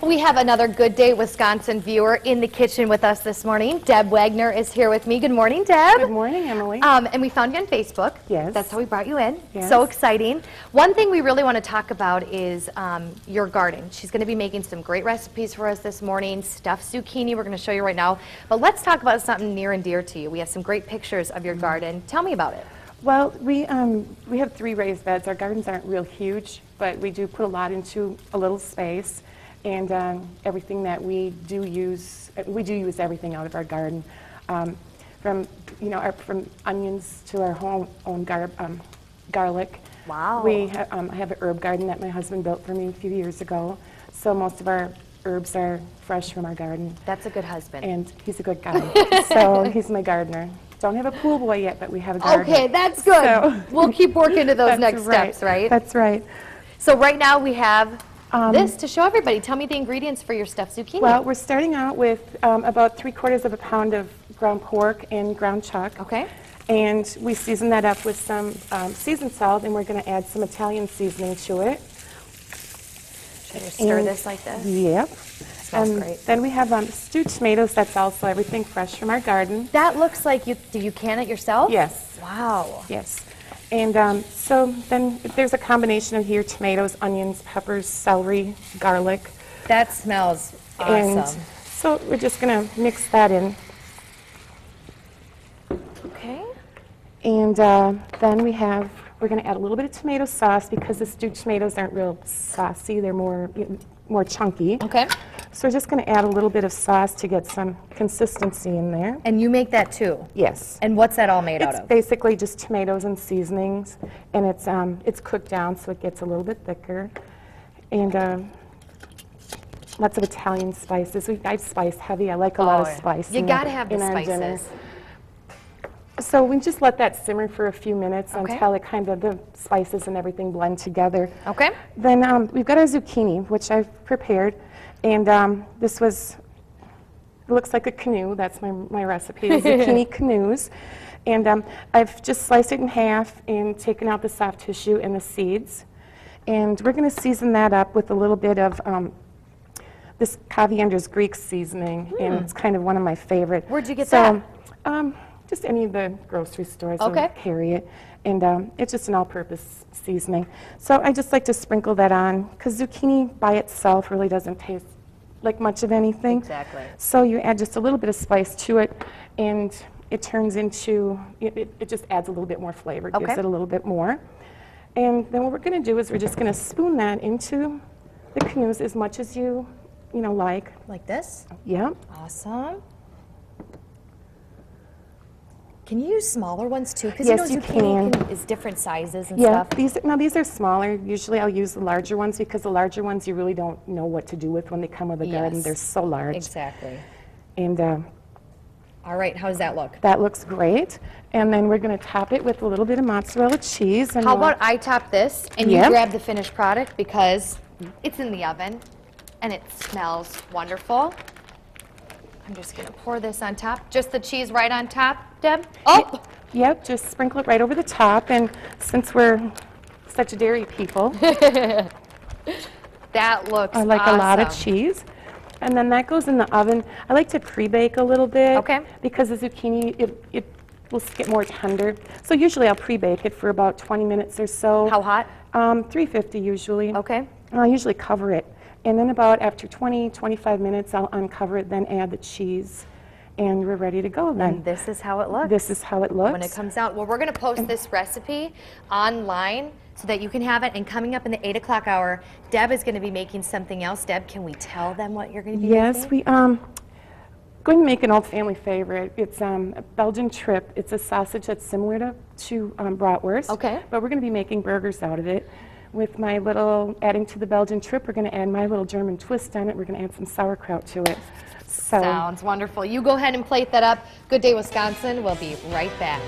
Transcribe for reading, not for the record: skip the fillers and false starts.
We have another Good Day Wisconsin viewer in the kitchen with us this morning. Deb Wagner is here with me. Good morning, Deb. Good morning, Emily. And we found you on Facebook. Yes. That's how we brought you in. Yes. So exciting. One thing we really want to talk about is your garden. She's going to be making some great recipes for us this morning. Stuffed zucchini we're going to show you right now. But let's talk about something near and dear to you. We have some great pictures of your garden. Tell me about it. Well, we have 3 raised beds. Our gardens aren't real huge, but we do put a lot into a little space. And everything that we do use everything out of our garden, from onions to our own garlic. Wow. I have an herb garden that my husband built for me a few years ago, so most of our herbs are fresh from our garden. That's a good husband. And he's a good guy, so he's my gardener. Don't have a pool boy yet, but we have a garden. Okay, that's good. So we'll keep working to those next right. steps, right? That's right. So right now we have this to show everybody. Tell me the ingredients for your stuffed zucchini. Well, we're starting out with about 3/4 pound of ground pork and ground chuck. Okay. And we season that up with some seasoned salt, and we're going to add some Italian seasoning to it. Should I stir this like this? Yep. Smells great. Then we have stewed tomatoes. That's also everything fresh from our garden. That looks like do you can it yourself? Yes. Wow. Yes. And so then there's a combination of here: tomatoes, onions, peppers, celery, garlic. That smells awesome. And so we're just going to mix that in. Okay. And then we're going to add a little bit of tomato sauce because the stewed tomatoes aren't real saucy. They're more chunky. Okay. So we're just going to add a little bit of sauce to get some consistency in there. And you make that too? Yes. And what's that all made out It's of? basically just tomatoes and seasonings, and it's cooked down so it gets a little bit thicker. And lots of Italian spices. I'm spice heavy. I like a lot of spice. You got to have the in our spices. dinners. So we just let that simmer for a few minutes until it the spices and everything blend together. Okay. Then we've got our zucchini, which I've prepared, and it looks like a canoe. That's my recipe, zucchini canoes. And I've just sliced it in half and taken out the soft tissue and the seeds. And we're going to season that up with a little bit of this Caviender's Greek seasoning, and it's kind of one of my favorite. Where'd you get that? Just any of the grocery stores Okay. will carry it. And it's just an all-purpose seasoning. So I just like to sprinkle that on, because zucchini by itself really doesn't taste like much of anything. Exactly. So you add just a little bit of spice to it, and it turns into, it just adds a little bit more flavor, gives it a little bit more. And then what we're going to do is we're just going to spoon that into the canoes as much as you like. Like this? Yeah. Awesome. Can you use smaller ones too? Because Yes, you zucchini is different sizes and Yeah, stuff. these are smaller. Usually I'll use the larger ones because the larger ones you really don't know what to do with when they come with a garden. They're so large. Exactly. And All right, how does that look? that looks great. And then we're going to top it with a little bit of mozzarella cheese. And How about I top this and you Yep. grab the finished product because it's in the oven and it smells wonderful. I'm just going to pour this on top. Just the cheese right on top, Deb? Oh! Yep, just sprinkle it right over the top. And since we're such dairy people, That looks I like awesome. a lot of cheese. And then that goes in the oven. I like to pre-bake a little bit. Okay. Because the zucchini, it will get more tender. So usually I'll pre-bake it for about 20 minutes or so. How hot? 350 usually. Okay. And I'll usually cover it. And then about after 20, 25 minutes, I'll uncover it, then add the cheese, and we're ready to go then. And this is how it looks. This is how it looks. When it comes out. Well, we're going to post this recipe online so that you can have it. And coming up in the 8 o'clock hour, Deb is going to be making something else. Deb, can we tell them what you're going to be Yes, making? going to make an old family favorite. It's a Belgian trip. It's a sausage that's similar to bratwurst. Okay. But we're going to be making burgers out of it. With my adding to the Belgian trip, we're going to add my little German twist on it. We're going to add some sauerkraut to it. So, Sounds wonderful. You go ahead and plate that up. Good Day, Wisconsin. We'll be right back.